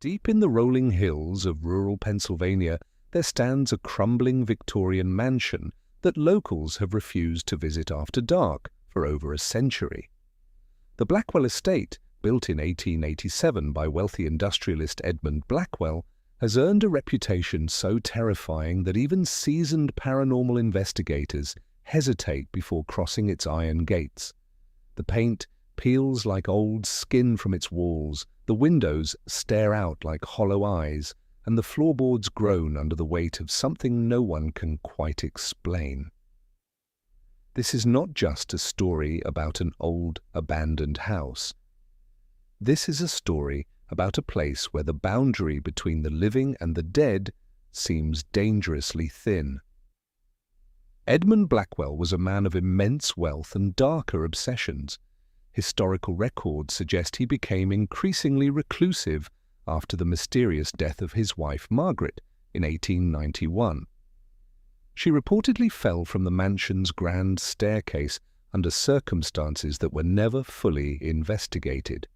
Deep in the rolling hills of rural Pennsylvania, there stands a crumbling Victorian mansion that locals have refused to visit after dark for over a century. The Blackwell estate, built in 1887 by wealthy industrialist Edmund Blackwell, has earned a reputation so terrifying that even seasoned paranormal investigators hesitate before crossing its iron gates. The paint peels like old skin from its walls, the windows stare out like hollow eyes, and the floorboards groan under the weight of something no one can quite explain. This is not just a story about an old, abandoned house. This is a story about a place where the boundary between the living and the dead seems dangerously thin. Edmund Blackwell was a man of immense wealth and darker obsessions. Historical records suggest he became increasingly reclusive after the mysterious death of his wife Margaret in 1891. She reportedly fell from the mansion's grand staircase under circumstances that were never fully investigated.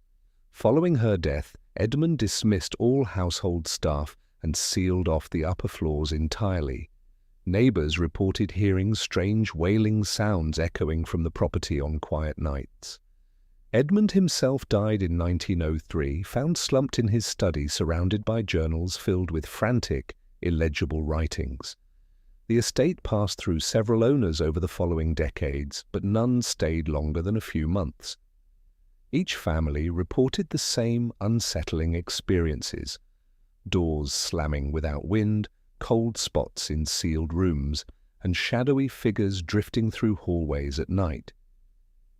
Following her death, Edmund dismissed all household staff and sealed off the upper floors entirely. Neighbors reported hearing strange wailing sounds echoing from the property on quiet nights. Edmund himself died in 1903, found slumped in his study surrounded by journals filled with frantic, illegible writings. The estate passed through several owners over the following decades, but none stayed longer than a few months. Each family reported the same unsettling experiences: doors slamming without wind, cold spots in sealed rooms, and shadowy figures drifting through hallways at night.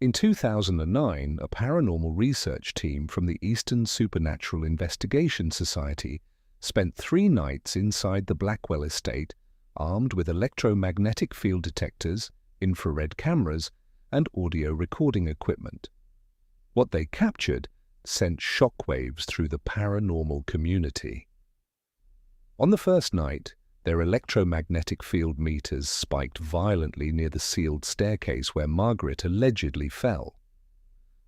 In 2009, a paranormal research team from the Eastern Supernatural Investigation Society spent 3 nights inside the Blackwell estate, armed with electromagnetic field detectors, infrared cameras, and audio recording equipment. What they captured sent shockwaves through the paranormal community. On the first night, their electromagnetic field meters spiked violently near the sealed staircase where Margaret allegedly fell.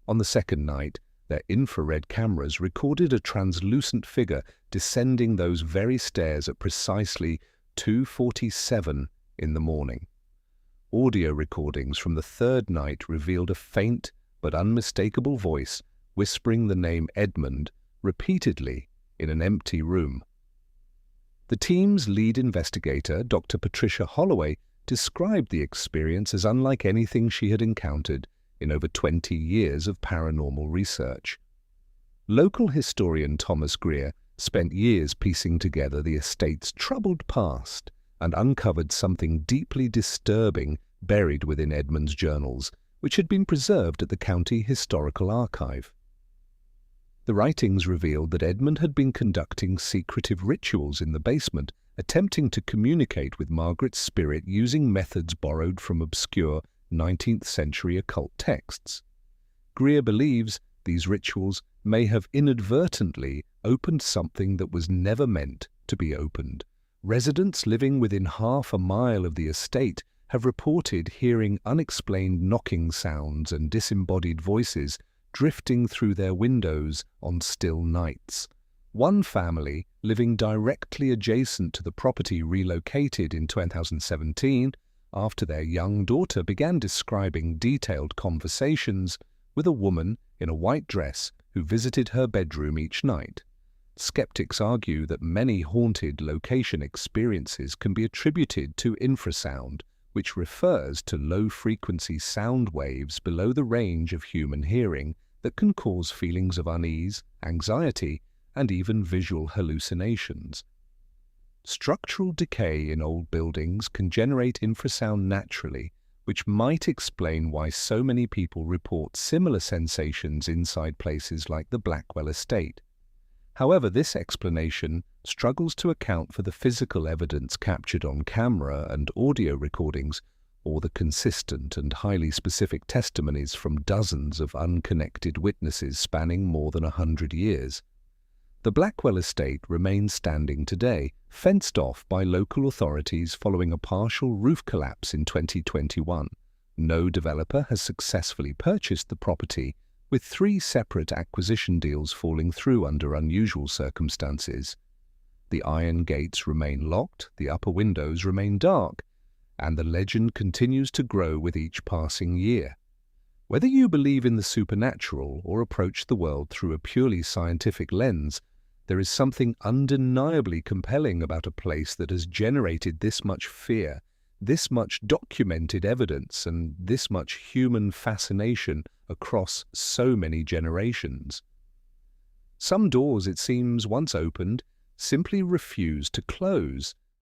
On the second night, their infrared cameras recorded a translucent figure descending those very stairs at precisely 2:47 in the morning. Audio recordings from the third night revealed a faint but unmistakable voice whispering the name Edmund repeatedly in an empty room. The team's lead investigator, Dr. Patricia Holloway, described the experience as unlike anything she had encountered in over 20 years of paranormal research. Local historian Thomas Greer spent years piecing together the estate's troubled past and uncovered something deeply disturbing buried within Edmund's journals, which had been preserved at the County Historical Archive. The writings revealed that Edmund had been conducting secretive rituals in the basement, attempting to communicate with Margaret's spirit using methods borrowed from obscure 19th-century occult texts. Greer believes these rituals may have inadvertently opened something that was never meant to be opened. Residents living within half a mile of the estate have reported hearing unexplained knocking sounds and disembodied voices drifting through their windows on still nights. One family, living directly adjacent to the property, relocated in 2017 after their young daughter began describing detailed conversations with a woman in a white dress who visited her bedroom each night. Skeptics argue that many haunted location experiences can be attributed to infrasound, which refers to low-frequency sound waves below the range of human hearing that can cause feelings of unease, anxiety, and even visual hallucinations. Structural decay in old buildings can generate infrasound naturally, which might explain why so many people report similar sensations inside places like the Blackwell estate. However, this explanation struggles to account for the physical evidence captured on camera and audio recordings, or the consistent and highly specific testimonies from dozens of unconnected witnesses spanning more than 100 years. The Blackwell estate remains standing today, fenced off by local authorities following a partial roof collapse in 2021. No developer has successfully purchased the property, with 3 separate acquisition deals falling through under unusual circumstances. The iron gates remain locked, the upper windows remain dark, and the legend continues to grow with each passing year. Whether you believe in the supernatural or approach the world through a purely scientific lens, there is something undeniably compelling about a place that has generated this much fear, this much documented evidence, and this much human fascination across so many generations. Some doors, it seems, once opened, simply refuse to close,